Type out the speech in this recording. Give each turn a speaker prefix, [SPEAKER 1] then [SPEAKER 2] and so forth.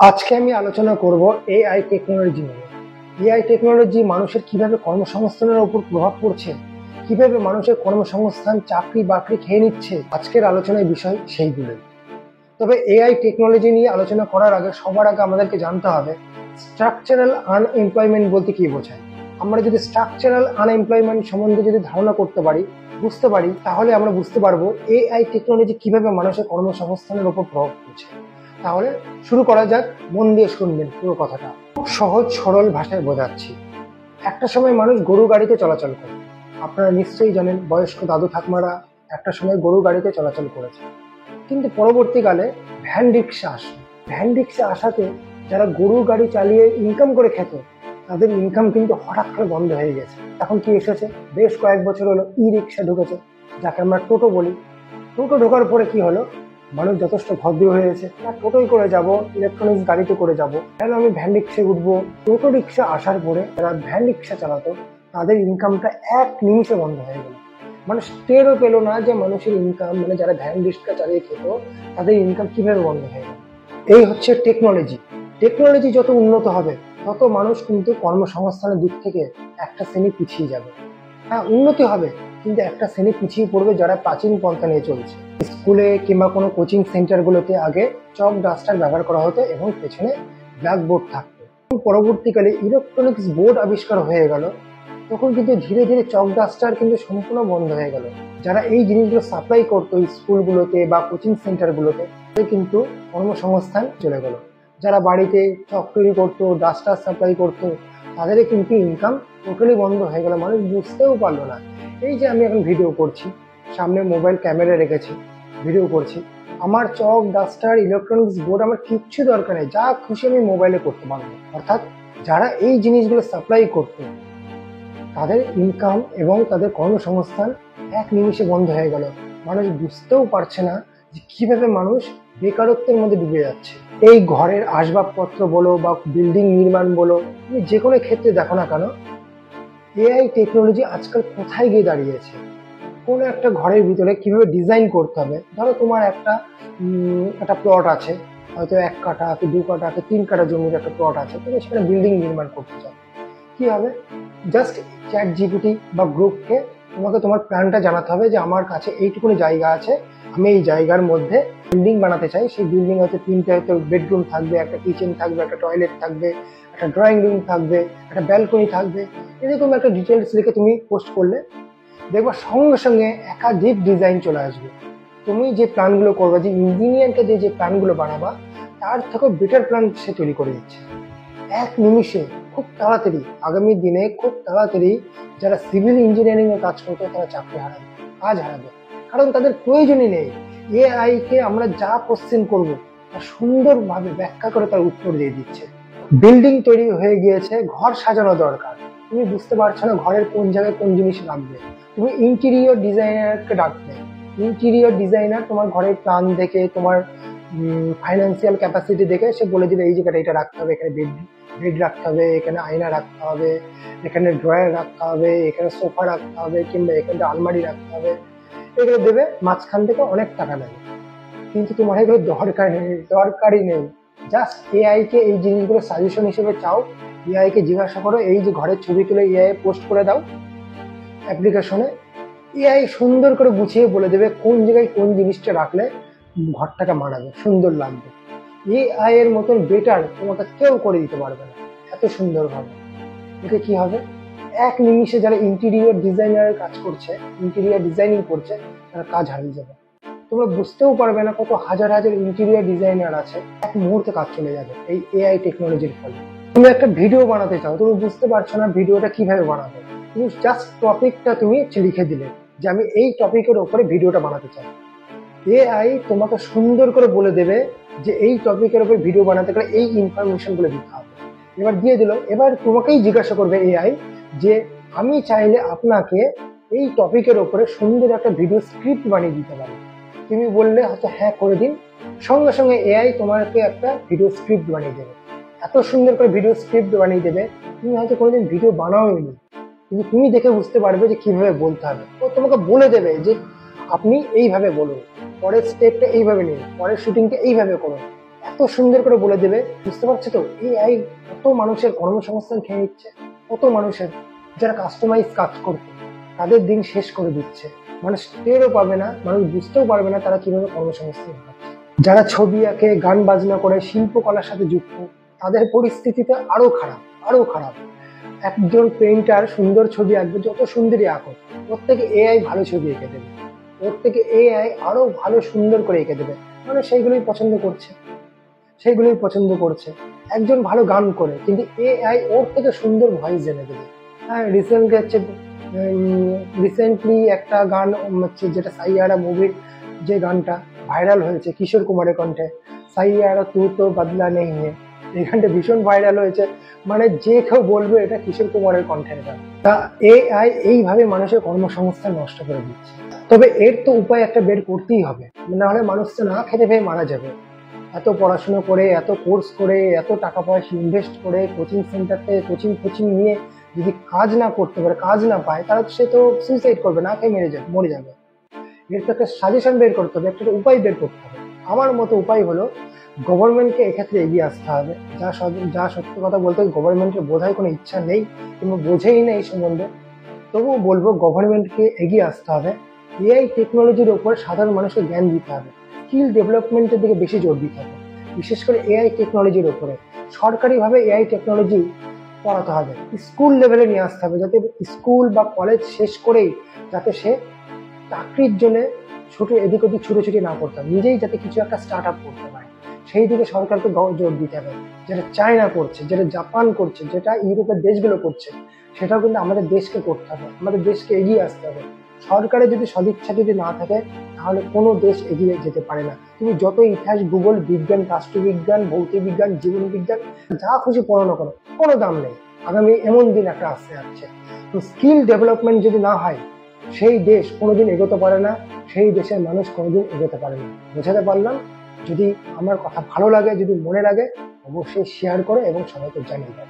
[SPEAKER 1] আজকে আমি আলোচনা করব এআই টেকনোলজি নিয়ে। এআই টেকনোলজি মানুষের কিভাবে কর্মসংস্থানের উপর প্রভাব পড়ছে, কিভাবে মানুষের কর্মসংস্থান চাকরি বাকরি খেয়ে নিচ্ছে, আজকের আলোচনার বিষয় সেইগুলো। তবে এআই টেকনোলজি নিয়ে আলোচনা করার আগে সবার আগে আমাদেরকে জানতে হবে স্ট্রাকচারাল আনএমপ্লয়মেন্ট বলতে কি বোঝায়। আমরা যদি স্ট্রাকচারাল আনএমপ্লয়মেন্ট সম্বন্ধে যদি ধারণা করতে পারি, বুঝতে পারি, তাহলে আমরা বুঝতে পারবো এআই টেকনোলজি কিভাবে মানুষের কর্মসংস্থানের উপর প্রভাব পড়ছে। তাহলে শুরু করা যাক, মন দিয়ে শুনবেন পুরো কথাটা। খুব সহজ সরল ভাষায় বোঝাচ্ছি। একটা সময় মানুষ গরু গাড়িতে চলাচল করত। আপনারা নিশ্চয়ই জানেন, বয়স্ক দাদু ঠাকুমারা একটা সময় গরু গাড়িতে চলাচল করেছে। কিন্তু পরবর্তীকালে ভ্যান রিক্সা আসে। ভ্যান রিক্সা আসাতে যারা গরু গাড়ি চালিয়ে ইনকাম করে খেত, তাদের ইনকাম কিন্তু হঠাৎ করে বন্ধ হয়ে গেছে। এখন কি এসেছে, বেশ কয়েক বছর হলো ই রিক্সা ঢুকেছে, যাকে আমরা টোটো বলি। টোটো ঢোকার পরে কি হলো, মানুষ যথেষ্ট ভদ্র হয়েছে, না টোটোই করে যাব, ইলেকট্রনিক্স গাড়িতে করে যাব, কেন আমি ভ্যান রিক্সায় উঠবো। টোটো রিক্সা আসার পরে যারা ভ্যান রিক্সা চালাতো, তাদের ইনকামটা এক নিমিষে বন্ধ হয়ে গেল। মানুষ টেরও পেলো না যে মানুষের ইনকাম, মানে যারা ভ্যান রিক্সা চালিয়ে খেত, তাদের ইনকাম কিভাবে বন্ধ হয়ে গেল। এই হচ্ছে টেকনোলজি। টেকনোলজি যত উন্নত হবে, তত মানুষ কিন্তু কর্মসংস্থানের দিক থেকে একটা শ্রেণী পিছিয়ে যাবে। হ্যাঁ, উন্নতি হবে, কিন্তু একটা শ্রেণী পিছিয়ে পড়বে যারা প্রাচীন পন্থা নিয়ে চলছে। স্কুলে কিংবা কোনো কোচিং সেন্টারগুলোতে আগে চক ডাস্টার ব্যবহার করা হতো এবং পেছনে ব্ল্যাকবোর্ড থাকতো। পরবর্তীকালে ইলেকট্রনিক্স বোর্ড আবিষ্কার হয়ে গেল, তখন কিন্তু ধীরে ধীরে চক ডাস্টার কিন্তু সম্পূর্ণ বন্ধ হয়ে গেল। যারা এই জিনিসগুলো সাপ্লাই করতো স্কুলগুলোতে বা কোচিং সেন্টারগুলোতে, কিন্তু কর্মসংস্থান চলে গেল। যারা বাড়িতে চক তৈরি করতো, ডাস্টার সাপ্লাই করতো, তাদের কিন্তু ইনকাম টোটালি বন্ধ হয়ে গেল। মানুষ বুঝতেও পারলো না। এই যে আমি এখন ভিডিও করছি, সামনে মোবাইল ক্যামেরা রেখেছি, ভিডিও করছি, আমার চক ডাস্টার ইলেকট্রনিক্স বোর্ড আমার কিচ্ছু দরকার নেই, যা খুশি আমি মোবাইলে করতে পারবো। অর্থাৎ যারা এই জিনিসগুলো সাপ্লাই করতো, তাদের ইনকাম এবং তাদের কর্মসংস্থান এক নিমিষে বন্ধ হয়ে গেল। মানুষ বুঝতেও পারছে না যে কিভাবে মানুষ বেকারত্বের মধ্যে ডুবে যাচ্ছে। এই ঘরের আসবাবপত্র বলো বা বিল্ডিং নির্মাণ বলো, তুমি যে কোনো ক্ষেত্রে দেখো না কেন, এআই টেকনোলজি আজকাল কোথায় গিয়ে দাঁড়িয়েছে। কোনো একটা ঘরের ভিতরে কিভাবে ডিজাইন করতে হবে, ধরো তোমার একটা প্লট আছে, হয়তো 1 কাঠা কি 2 কাঠা কি 3 কাঠা জমির একটা প্লট আছে, তুমি সেখানে বিল্ডিং নির্মাণ করতে চাও। কি হবে, জাস্ট চ্যাট জিপিটি বা গ্রুপকে তোমাকে তোমার প্ল্যানটা জানাতে হবে যে আমার কাছে এইটুকুনি জায়গা আছে, আমি এই জায়গার মধ্যে বিল্ডিং বানাতে চাই। সেই বিল্ডিং হয়তো 3টে হয়তো বেডরুম থাকবে, একটা কিচেন থাকবে, একটা টয়লেট থাকবে, একটা ড্রয়িং রুম থাকবে, একটা ব্যালকনি থাকবে। এরকম একটা ডিটেলস লিখে তুমি পোস্ট করলে, দেখবা সঙ্গে সঙ্গে একাধিক ডিজাইন চলে আসবে। তুমি যে প্ল্যানগুলো করবে, যে ইঞ্জিনিয়ারকে যে প্ল্যানগুলো বানাবা, তার থেকেও বেটার প্ল্যান সে তৈরি করে দিচ্ছে এক নিমিষে, খুব তাড়াতাড়ি। আগামী দিনে খুব তাড়াতাড়ি যারা সিভিল ইঞ্জিনিয়ারিং এর কাজ করতো, তারা চাকরি হারাবে, কাজ হারাবে, কারণ তাদের প্রয়োজনই নেই। এআই কে আমরা যা কোশ্চেন করবো, তা সুন্দরভাবে ব্যাখ্যা করে তার উত্তর দিয়ে দিচ্ছে। বিল্ডিং তৈরি হয়ে গিয়েছে, ঘর সাজানো দরকার, তুমি বুঝতে পারছো না ঘরের কোন জায়গায় কোন জিনিস রাখবে, তুমি ইন্টেরিয়র ডিজাইনারকে ডাকবে। ইন্টেরিয়র ডিজাইনার তোমার ঘরের প্ল্যান দেখে, তোমার ফাইন্যান্সিয়াল ক্যাপাসিটি দেখে সে বলে দিবে এই জায়গাটা এটা রাখতে হবে, এখানে বেড রাখতে হবে, এখানে আয়না রাখতে হবে, এখানে ড্রয়ার রাখতে হবে, এখানে সোফা রাখতে হবে, কিংবা এখানে আলমারি রাখতে হবে। এগুলো দেবে, মাঝখান থেকে অনেক টাকা নেবে, কিন্তু তোমার এগুলো দরকারই নেই। জাস্ট এআই কে এই জিনিসগুলো সাজেশন হিসেবে চাও, এআই কে জিজ্ঞাসা করো এই যে ঘরের ছবি তুলে এআই পোস্ট করে দাও অ্যাপ্লিকেশনে, এআই সুন্দর করে গুছিয়ে বলে দেবে কোন জায়গায় কোন জিনিসটা রাখলে ঘরটাকে মানাবে, সুন্দর লাগবে। এআই এর মতন বেটার তোমাকে কেউ করে দিতে পারবে না, এত সুন্দর ভাবে। এতে কি হবে, এক নিমিষে যারা ইন্টেরিয়র ডিজাইনারের কাজ করছে, ইন্টেরিয়র ডিজাইনিং করছে, তারা কাজ হারিয়ে যাবে। তোমরা বুঝতেও পারবে না কত হাজার হাজার ইন্টেরিয়র ডিজাইনার আছে, এক মুহূর্তে কাজ চলে যাবে এই এআই টেকনোলজির ফলে। তুমি একটা ভিডিও বানাতে চাও, তুমি বুঝতে পারছো না ভিডিওটা কিভাবে বানাবে, তুমি জাস্ট টপিকটা তুমি লিখে দিলে যে আমি এই টপিকের উপরে ভিডিওটা বানাতে চাই, এআই তোমাকে সুন্দর করে বলে দেবে যে এই টপিকের উপর ভিডিও বানাতে গেলে এই ইনফরমেশন গুলো দিতে হবে। এবার দিয়ে দিল, এবার তোমাকেই জিজ্ঞাসা করবে এআই যে আমি চাইলে আপনাকে এই টপিকের উপরে সুন্দর একটা ভিডিও স্ক্রিপ্ট বানিয়ে দিতে পারি। তুমি বললে হয়তো হ্যাঁ করে দিন, সঙ্গে সঙ্গে এআই তোমাকে একটা ভিডিও স্ক্রিপ্ট বানিয়ে দেবে। এত সুন্দর করে ভিডিও স্ক্রিপ্ট বানিয়ে দেবে, তুমি হয়তো কোনোদিন ভিডিও বানাওনি, কিন্তু তুমি দেখে বুঝতে পারবে যে কিভাবে বলতে হবে। ও তোমাকে বলে দেবে যে আপনি এইভাবে বলুন, পরের স্টেপটা এইভাবে নিন, পরের শুটিংটা এইভাবে করুন। এত সুন্দর করে বলে দেবে, বুঝতে পারছো তো? এআই কত মানুষের কর্মসংস্থান খেয়ে নিচ্ছে, কত মানুষের যারা কাস্টমাইজ কাজ করতো তাদের দিন শেষ করে দিচ্ছে। মানুষ টেরও পাবে না, মানুষ বুঝতেও পারবে না তারা কিভাবে কর্মসংস্থান পাচ্ছে। যারা ছবি আঁকে, গান বাজনা করে, শিল্পকলার সাথে যুক্ত, তাদের পরিস্থিতিতে আরো খারাপ, আরো খারাপ। একজন পেইন্টার সুন্দর ছবি আঁকবে, যত সুন্দরই আঁকো, ওর থেকে এআই ভালো ছবি এঁকে দেবে, ওর থেকে এআই আরো ভালো সুন্দর করে এঁকে দেবে। মানে সেইগুলোই পছন্দ করছে, সেইগুলোই পছন্দ করছে। একজন ভালো গান করে, কিন্তু এআই ওর থেকে সুন্দর ভয়েস এনে দেবে। হ্যাঁ, রিসেন্টলি একটা গান হচ্ছে, যেটা সাইয়ারা মুভির যে গানটা ভাইরাল হয়েছে কিশোর কুমারের কণ্ঠে, সাইয়ারা তু তো বদলা নেই হে, এই গানটা ভীষণ ভাইরাল হয়েছে। মানে যে কেউ বলবে এটা কিশোর কুমারের কণ্ঠের গান। তা এআই এইভাবে মানুষের কর্মসংস্থান নষ্ট করে দিচ্ছে। তবে এর তো উপায় একটা বের করতেই হবে, না হলে মানুষ তো না খেতে পেয়ে মারা যাবে। এত পড়াশুনো করে, এত কোর্স করে, এত টাকা পয়সা ইনভেস্ট করে, কোচিং সেন্টার থেকে কোচিং নিয়ে যদি কাজ না করতে পারে, কাজ না পায়, তাহলে সে তো সুইসাইড করবে, না খেয়ে মরে যাবে। এর তো একটা সাজেশন বের করতে হবে, একটা উপায় বের করতে হবে। আমার মতো উপায় হলো গভর্নমেন্টকে এক্ষেত্রে এগিয়ে আসতে হবে। যা সত্যি কথা বলতে, গভর্নমেন্টের বোঝার কোনো ইচ্ছা নেই কিংবা বোঝেই না এই সম্বন্ধে, তবুও বলবো গভর্নমেন্টকে এগিয়ে আসতে হবে। এআই টেকনোলজির উপর সাধারণ মানুষকে জ্ঞান দিতে হবে, স্কিল ডেভেলপমেন্টের দিকে বেশি জোর দিতে হবে, বিশেষ করে এআই টেকনোলজির উপরে সরকারিভাবে এআই টেকনোলজি পড়াতে হবে, স্কুল লেভেলে নিয়ে আসতে হবে, যাতে স্কুল বা কলেজ শেষ করেই যাতে সে চাকরির জন্য এদিক ওদিক ছুটোছুটি না করতে হবে, নিজেই যাতে কিছু একটা স্টার্ট আপ করতে পারে, সেই দিকে সরকারকে জোর দিতে হবে। যেটা চায়না করছে, যেটা জাপান করছে, যেটা ইউরোপের দেশগুলো করছে, সেটাও কিন্তু আমাদের দেশকে করতে হবে, আমাদের দেশকে এগিয়ে আসতে হবে। সরকারের যদি সদিচ্ছা যদি না থাকে, তাহলে কোনো দেশ এগিয়ে যেতে পারে না। তুমি যত ইতিহাস, ভূগোল, বিজ্ঞান, রাষ্ট্রবিজ্ঞান, ভৌতিক বিজ্ঞান, জীবন বিজ্ঞান যা খুশি পড়ো না, কোনো দাম নেই। আগামী এমন দিন একটা আসতে যাচ্ছে, তো স্কিল ডেভেলপমেন্ট যদি না হয়, সেই দেশ কোনোদিন এগোতে পারে না, সেই দেশের মানুষ কোনোদিন এগোতে পারে না। বোঝাতে পারলাম? যদি আমার কথা ভালো লাগে, যদি মনে লাগে, অবশ্যই শেয়ার করো এবং সবাইকে জানিয়ে দাও।